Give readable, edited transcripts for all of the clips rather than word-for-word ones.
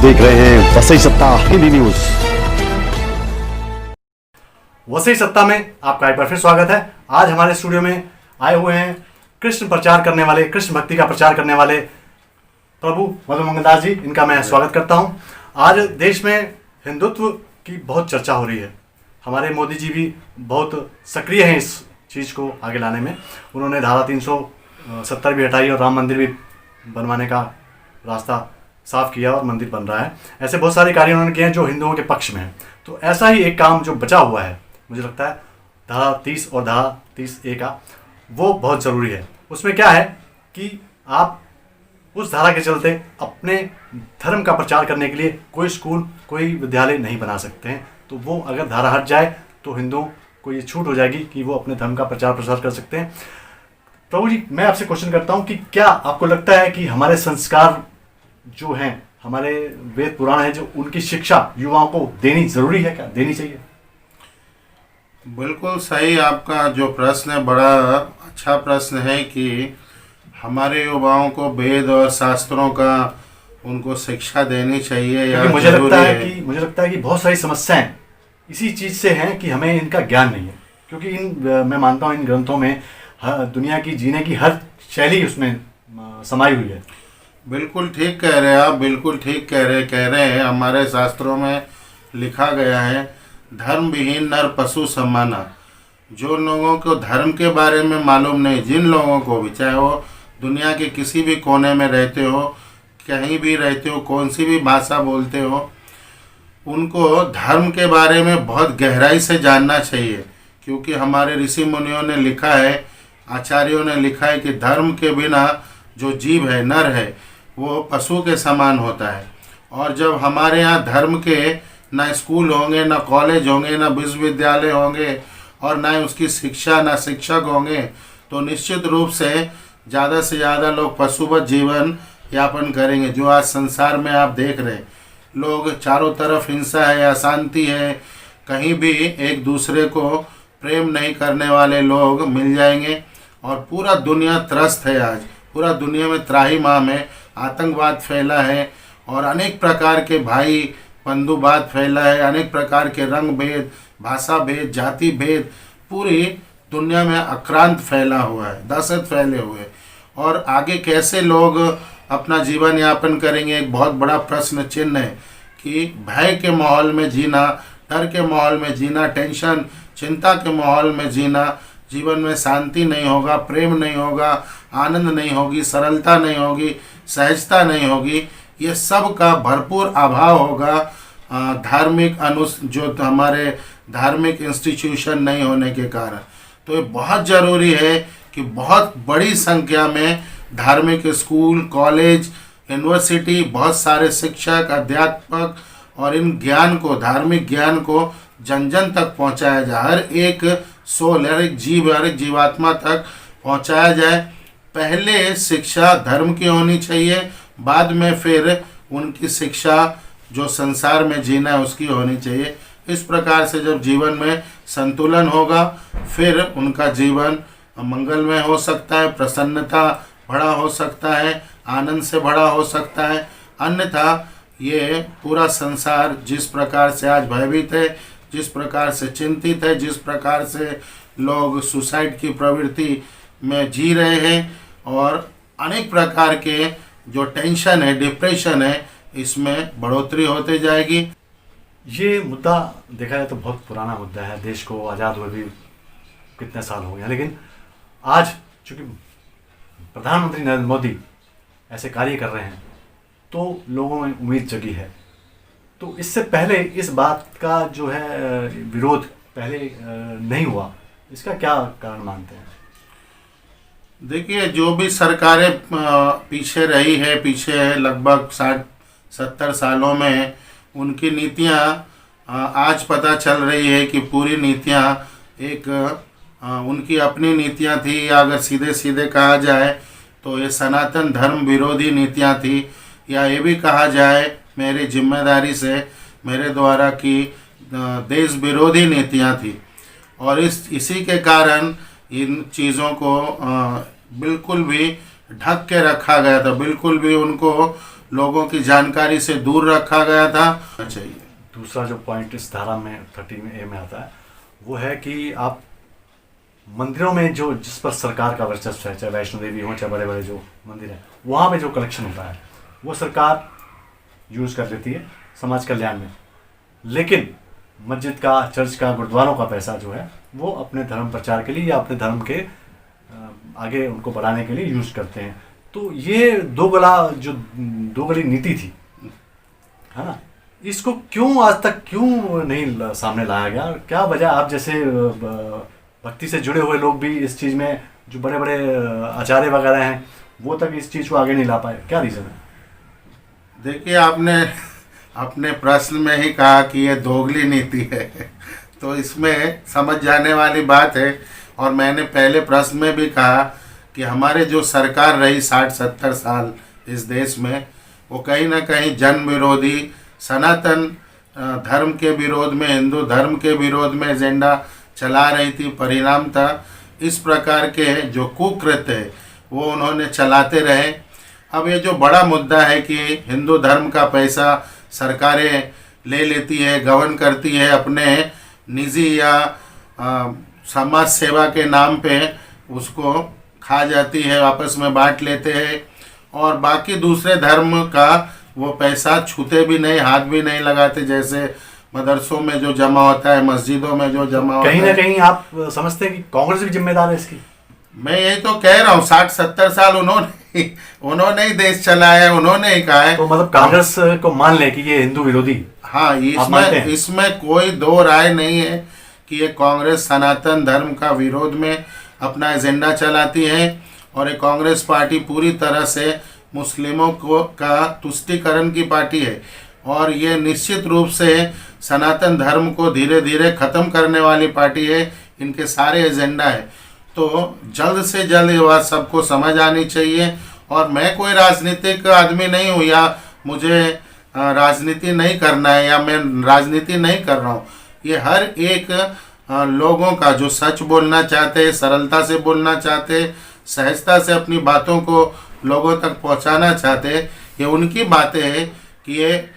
देख रहे हैं वसई सत्ता हिंदी न्यूज। वसई सत्ता में आपका एक बार फिर स्वागत है। आज हमारे स्टूडियो में आए हुए हैं कृष्ण प्रचार करने वाले, कृष्ण भक्ति का प्रचार करने वाले प्रभु मदन मोहन दास जी। इनका मैं स्वागत करता हूं। आज देश में हिंदुत्व की बहुत चर्चा हो रही है। हमारे मोदी जी भी बहुत सक्रिय हैं इस चीज़ को आगे लाने में। उन्होंने धारा 370 भी हटाई और राम मंदिर भी बनवाने का रास्ता साफ किया और मंदिर बन रहा है। ऐसे बहुत सारे कार्य उन्होंने किए हैं जो हिंदुओं के पक्ष में है। तो ऐसा ही एक काम जो बचा हुआ है, मुझे लगता है धारा 30 और धारा 30A का, वो बहुत ज़रूरी है। उसमें क्या है कि आप उस धारा के चलते अपने धर्म का प्रचार करने के लिए कोई स्कूल, कोई विद्यालय नहीं बना सकते हैं। तो वो अगर धारा हट जाए तो हिंदुओं को ये छूट हो जाएगी कि वो अपने धर्म का प्रचार प्रसार कर सकते हैं। प्रभु जी, मैं आपसे क्वेश्चन करता हूँ कि क्या आपको लगता है कि हमारे संस्कार जो हैं, हमारे वेद पुराण हैं, जो उनकी शिक्षा युवाओं को देनी जरूरी है, क्या देनी चाहिए? बिल्कुल सही। आपका जो प्रश्न है बड़ा अच्छा प्रश्न है कि हमारे युवाओं को वेद और शास्त्रों का उनको शिक्षा देनी चाहिए या मुझे लगता है कि बहुत सारी समस्याएं इसी चीज़ से हैं कि हमें इनका ज्ञान नहीं है। क्योंकि मैं मानता हूँ इन ग्रंथों में दुनिया की जीने की हर शैली उसमें समाई हुई है। बिल्कुल ठीक कह रहे हैं आप, बिल्कुल ठीक कह रहे हैं। हमारे शास्त्रों में लिखा गया है, धर्म विहीन नर पशु समाना। जो लोगों को धर्म के बारे में मालूम नहीं, जिन लोगों को भी, चाहे वो दुनिया के किसी भी कोने में रहते हो, कहीं भी रहते हो, कौन सी भी भाषा बोलते हो, उनको धर्म के बारे में बहुत गहराई से जानना चाहिए। क्योंकि हमारे ऋषि मुनियों ने लिखा है, आचार्यों ने लिखा है कि धर्म के बिना जो जीव है, नर है, वो पशु के समान होता है। और जब हमारे यहाँ धर्म के ना स्कूल होंगे, ना कॉलेज होंगे, ना विश्वविद्यालय होंगे और ना उसकी शिक्षा, ना शिक्षक होंगे, तो निश्चित रूप से ज़्यादा लोग पशुवत जीवन यापन करेंगे। जो आज संसार में आप देख रहे हैं, लोग चारों तरफ हिंसा है, अशांति है, कहीं भी एक दूसरे को प्रेम नहीं करने वाले लोग मिल जाएंगे। और पूरा दुनिया त्रस्त है। आज पूरा दुनिया में त्राहिमाम है, आतंकवाद फैला है और अनेक प्रकार के भाई बंधुवाद फैला है, अनेक प्रकार के रंग भेद, भाषा भेद, जाति भेद पूरी दुनिया में आक्रांत फैला हुआ है, दहशत फैले हुए। और आगे कैसे लोग अपना जीवन यापन करेंगे, एक बहुत बड़ा प्रश्न चिन्ह है। कि भय के माहौल में जीना, डर के माहौल में जीना, टेंशन चिंता के माहौल में जीना, जीवन में शांति नहीं होगा, प्रेम नहीं होगा, आनंद नहीं होगी, सरलता नहीं होगी, सहजता नहीं होगी। ये सब का भरपूर अभाव होगा धार्मिक जो हमारे धार्मिक इंस्टीट्यूशन नहीं होने के कारण। तो ये बहुत ज़रूरी है कि बहुत बड़ी संख्या में धार्मिक स्कूल, कॉलेज, यूनिवर्सिटी, बहुत सारे शिक्षक, अध्यापक और इन ज्ञान को, धार्मिक ज्ञान को जन जन तक पहुंचाया जाए। हर एक सोल, हर एक जीव, हर एक जीवात्मा तक पहुंचाया जाए। पहले शिक्षा धर्म की होनी चाहिए, बाद में फिर उनकी शिक्षा जो संसार में जीना है उसकी होनी चाहिए। इस प्रकार से जब जीवन में संतुलन होगा, फिर उनका जीवन मंगलमय हो सकता है, प्रसन्नता भरा हो सकता है, आनंद से भरा हो सकता है। अन्यथा ये पूरा संसार जिस प्रकार से आज भयभीत है, जिस प्रकार से चिंतित है, जिस प्रकार से लोग सुसाइड की प्रवृत्ति में जी रहे हैं और अनेक प्रकार के जो टेंशन है, डिप्रेशन है, इसमें बढ़ोतरी होते जाएगी। ये मुद्दा देखा जाए तो बहुत पुराना मुद्दा है। देश को आज़ाद हुए भी कितने साल हो गए, लेकिन आज चूँकि प्रधानमंत्री नरेंद्र मोदी ऐसे कार्य कर रहे हैं तो लोगों में उम्मीद जगी है। तो इससे पहले इस बात का जो है विरोध पहले नहीं हुआ, इसका क्या कारण मानते हैं? देखिए, जो भी सरकारें पीछे रही है, पीछे लगभग 60-70 सालों में, उनकी नीतियां आज पता चल रही है कि पूरी नीतियां एक उनकी अपनी नीतियां थी, या अगर सीधे सीधे कहा जाए तो ये सनातन धर्म विरोधी नीतियां थी, या ये भी कहा जाए मेरी जिम्मेदारी से मेरे द्वारा की देश विरोधी नीतियां थी। और इसी के कारण इन चीज़ों को बिल्कुल भी ढक के रखा गया था, बिल्कुल भी उनको लोगों की जानकारी से दूर रखा गया था। चाहिए दूसरा जो पॉइंट इस धारा में 13A में आता है वो है कि आप मंदिरों में जो जिस पर सरकार का वर्चस्व है, चाहे वैष्णो देवी हो चाहे बड़े बड़े जो मंदिर हैं, वहाँ पे जो कलेक्शन होता है वो सरकार यूज़ कर लेती है समाज कल्याण में, लेकिन मस्जिद का, चर्च का, गुरुद्वारों का पैसा जो है वो अपने धर्म प्रचार के लिए या अपने धर्म के आगे उनको बढ़ाने के लिए यूज़ करते हैं। तो ये दोगली नीति थी, है ना, इसको क्यों आज तक क्यों नहीं सामने लाया गया? क्या वजह? आप जैसे भक्ति से जुड़े हुए लोग भी इस चीज़ में, जो बड़े बड़े आचार्य वगैरह हैं, वो तक इस चीज़ को आगे नहीं ला पाए, क्या रीज़न है? देखिए, आपने अपने प्रश्न में ही कहा कि ये दोगली नीति है तो इसमें समझ जाने वाली बात है। और मैंने पहले प्रश्न में भी कहा कि हमारे जो सरकार रही 60-70 साल इस देश में, वो कहीं ना कहीं जन विरोधी, सनातन धर्म के विरोध में, हिंदू धर्म के विरोध में एजेंडा चला रही थी। परिणाम था इस प्रकार के जो कुकृत्य है वो उन्होंने चलाते रहे। अब ये जो बड़ा मुद्दा है कि हिंदू धर्म का पैसा सरकारें ले लेती है, गवर्न करती है, अपने निजी या समाज सेवा के नाम पे उसको खा जाती है, आपस में बांट लेते हैं, और बाकी दूसरे धर्म का वो पैसा छूते भी नहीं, हाथ भी नहीं लगाते। जैसे मदरसों में जो जमा होता है, मस्जिदों में जो जमा होता है, कहीं ना कहीं आप समझते हैं कि कांग्रेस भी जिम्मेदार है इसकी? मैं यही तो कह रहा हूँ, 60-70 साल उन्होंने ही देश चलाया, उन्होंने ही कहा है। तो मतलब कांग्रेस को मान ले कि ये हिंदू विरोधी? हाँ, इसमें कोई दो राय नहीं है कि ये कांग्रेस सनातन धर्म का विरोध में अपना एजेंडा चलाती है, और ये कांग्रेस पार्टी पूरी तरह से मुस्लिमों का तुष्टीकरण की पार्टी है, और ये निश्चित रूप से सनातन धर्म को धीरे धीरे ख़त्म करने वाली पार्टी है। इनके सारे एजेंडा है, तो जल्द से जल्द ये बात सबको समझ आनी चाहिए। और मैं कोई राजनीतिक आदमी नहीं हूँ, या मुझे राजनीति नहीं करना है, या मैं राजनीति नहीं कर रहा हूँ। ये हर एक लोगों का जो सच बोलना चाहते, सरलता से बोलना चाहते, सहजता से अपनी बातों को लोगों तक पहुंचाना चाहते, ये उनकी बातें हैं कि ये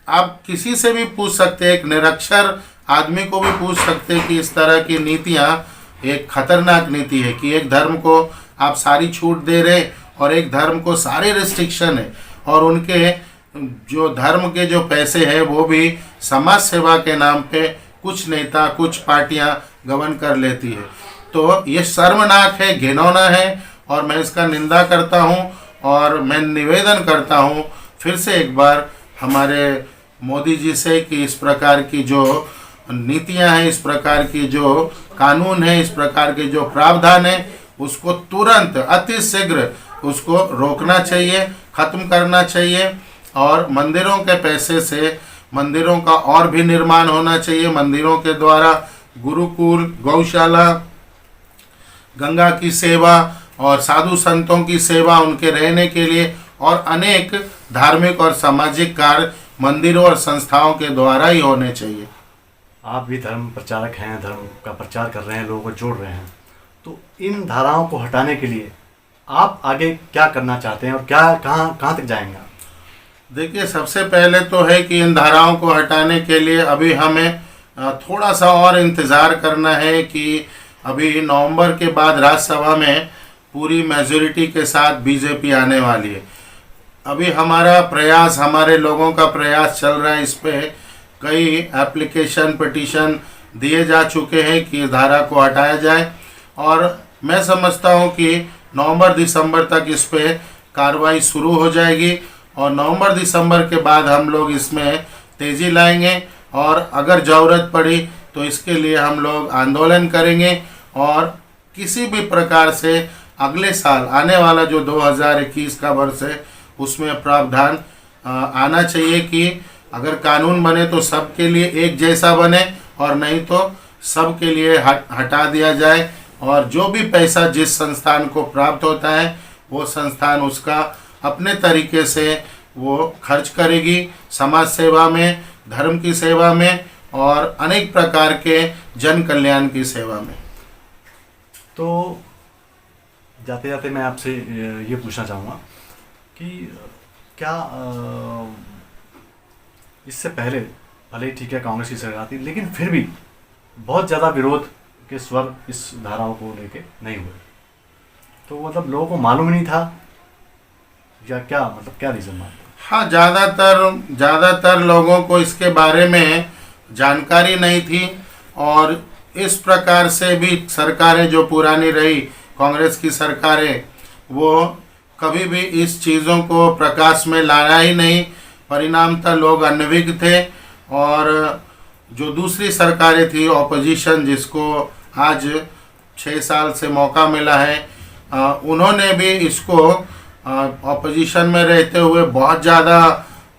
आप किसी से भी पूछ सकते हैं, एक निरक्षर आदमी को भी पूछ सकते हैं कि इस तरह की नीतियाँ एक खतरनाक नीति है कि एक धर्म को आप सारी छूट दे रहे और एक धर्म को सारे रिस्ट्रिक्शन है, और उनके जो धर्म के जो पैसे हैं वो भी समाज सेवा के नाम पे कुछ नेता, कुछ पार्टियां गवर्न कर लेती है। तो ये शर्मनाक है, घिनौना है, और मैं इसका निंदा करता हूं, और मैं निवेदन करता हूं फिर से एक बार हमारे मोदी जी से कि इस प्रकार की जो नीतियां हैं, इस प्रकार की जो कानून है, इस प्रकार के जो प्रावधान है, उसको तुरंत अति शीघ्र उसको रोकना चाहिए, ख़त्म करना चाहिए। और मंदिरों के पैसे से मंदिरों का और भी निर्माण होना चाहिए। मंदिरों के द्वारा गुरुकुल, गौशाला, गंगा की सेवा और साधु संतों की सेवा, उनके रहने के लिए, और अनेक धार्मिक और सामाजिक कार्य मंदिरों और संस्थाओं के द्वारा ही होने चाहिए। आप भी धर्म प्रचारक हैं, धर्म का प्रचार कर रहे हैं, लोगों को जोड़ रहे हैं, तो इन धाराओं को हटाने के लिए आप आगे क्या करना चाहते हैं और क्या कहाँ तक जाएंगे? देखिए, सबसे पहले तो है कि इन धाराओं को हटाने के लिए अभी हमें थोड़ा सा और इंतज़ार करना है कि अभी नवंबर के बाद राज्यसभा में पूरी मेजॉरिटी के साथ बीजेपी आने वाली है। अभी हमारा प्रयास, हमारे लोगों का प्रयास चल रहा है, इस पे कई एप्लीकेशन, पिटीशन दिए जा चुके हैं कि धारा को हटाया जाए, और मैं समझता हूं कि नवंबर-दिसंबर तक इस पे कार्रवाई शुरू हो जाएगी, और नवंबर-दिसंबर के बाद हम लोग इसमें तेज़ी लाएंगे, और अगर ज़रूरत पड़ी तो इसके लिए हम लोग आंदोलन करेंगे, और किसी भी प्रकार से अगले साल आने वाला जो 2021 का वर्ष है उसमें प्रावधान आना चाहिए कि अगर कानून बने तो सबके लिए एक जैसा बने, और नहीं तो सबके लिए हटा दिया जाए, और जो भी पैसा जिस संस्थान को प्राप्त होता है वो संस्थान उसका अपने तरीके से वो खर्च करेगी, समाज सेवा में, धर्म की सेवा में, और अनेक प्रकार के जन कल्याण की सेवा में। तो जाते जाते मैं आपसे ये पूछना चाहूँगा कि क्या इससे पहले भले ही ठीक है कांग्रेस की सरकार थी, लेकिन फिर भी बहुत ज़्यादा विरोध के स्वर इस धाराओं को लेके नहीं हुए, तो मतलब लोगों को मालूम ही नहीं था या क्या, मतलब क्या रीज़न मानते हैं? हाँ, ज़्यादातर लोगों को इसके बारे में जानकारी नहीं थी। और इस प्रकार से भी सरकारें जो पुरानी रही, कांग्रेस की सरकारें, वो कभी भी इस चीज़ों को प्रकाश में लाया ही नहीं। परिणामतः लोग अनभिज्ञ थे। और जो दूसरी सरकारें थी ऑपोजिशन, जिसको आज 6 साल से मौका मिला है, उन्होंने भी इसको ऑपोजिशन में रहते हुए बहुत ज़्यादा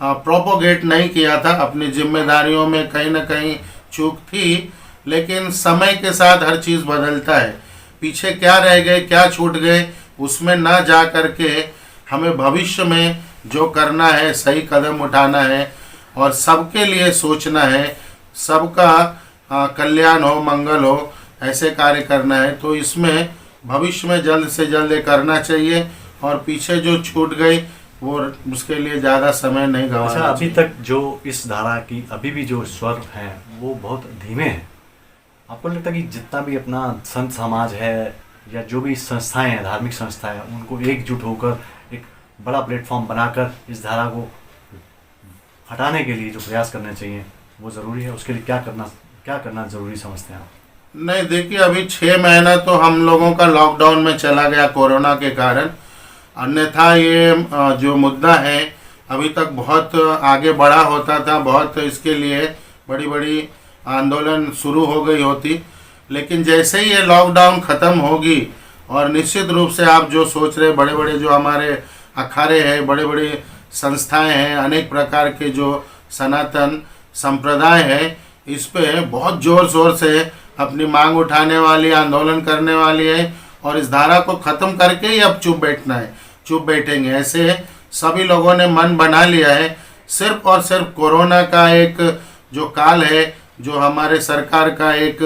प्रोपोगेट नहीं किया था। अपनी जिम्मेदारियों में कहीं ना कहीं चूक थी, लेकिन समय के साथ हर चीज़ बदलता है। पीछे क्या रह गए, क्या छूट गए, उसमें ना जा करके हमें भविष्य में जो करना है, सही कदम उठाना है और सबके लिए सोचना है, सबका कल्याण हो, मंगल हो, ऐसे कार्य करना है। तो इसमें भविष्य में जल्द से जल्द ये करना चाहिए और पीछे जो छूट गई वो उसके लिए ज़्यादा समय नहीं गवाना। अच्छा, अभी तक जो इस धारा की अभी भी जो स्वर हैं वो बहुत धीमे हैं। आपको लगता है कि जितना भी अपना संत समाज है या जो भी संस्थाएं हैं, धार्मिक संस्थाएं हैं, उनको एकजुट होकर एक बड़ा प्लेटफॉर्म बनाकर इस धारा को हटाने के लिए जो प्रयास करने चाहिए वो ज़रूरी है? उसके लिए क्या करना ज़रूरी समझते हैं आप? नहीं, देखिए, अभी 6 महीना तो हम लोगों का लॉकडाउन में चला गया कोरोना के कारण। अन्यथा ये जो मुद्दा है अभी तक बहुत आगे बढ़ा होता था, बहुत इसके लिए बड़ी बड़ी आंदोलन शुरू हो गई होती। लेकिन जैसे ही ये लॉकडाउन ख़त्म होगी, और निश्चित रूप से आप जो सोच रहे, बड़े बड़े जो हमारे अखाड़े हैं, बड़े बड़े संस्थाएं हैं, अनेक प्रकार के जो सनातन संप्रदाय है, इस पे बहुत ज़ोर शोर से अपनी मांग उठाने वाली, आंदोलन करने वाली है। और इस धारा को ख़त्म करके ही अब चुप बैठना है, चुप बैठेंगे, ऐसे सभी लोगों ने मन बना लिया है। सिर्फ और सिर्फ कोरोना का एक जो काल है, जो हमारे सरकार का एक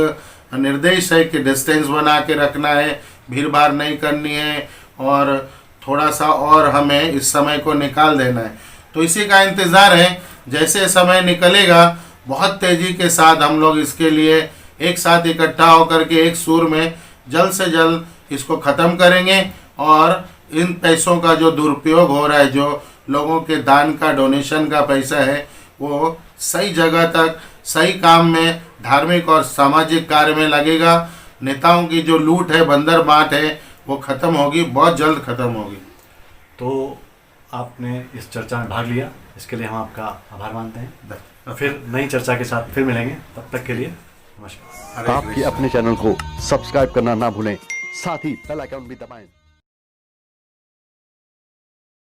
निर्देश है कि डिस्टेंस बना के रखना है, भीड़ भाड़ नहीं करनी है और थोड़ा सा और हमें इस समय को निकाल देना है। तो इसी का इंतज़ार है। जैसे समय निकलेगा बहुत तेज़ी के साथ हम लोग इसके लिए एक साथ इकट्ठा होकर के एक सुर में जल्द से जल्द इसको ख़त्म करेंगे। और इन पैसों का जो दुरुपयोग हो रहा है, जो लोगों के दान का, डोनेशन का पैसा है, वो सही जगह तक, सही काम में, धार्मिक और सामाजिक कार्य में लगेगा। नेताओं की जो लूट है, बंदर बांट है, वो ख़त्म होगी, बहुत जल्द ख़त्म होगी। तो आपने इस चर्चा में भाग लिया, इसके लिए हम आपका आभार मानते हैं। फिर नई चर्चा के साथ फिर मिलेंगे, तब तक के लिए नमस्कार। आपके अपने चैनल को सब्सक्राइब करना ना भूलें, साथ ही बेल आइकन भी दबाएं।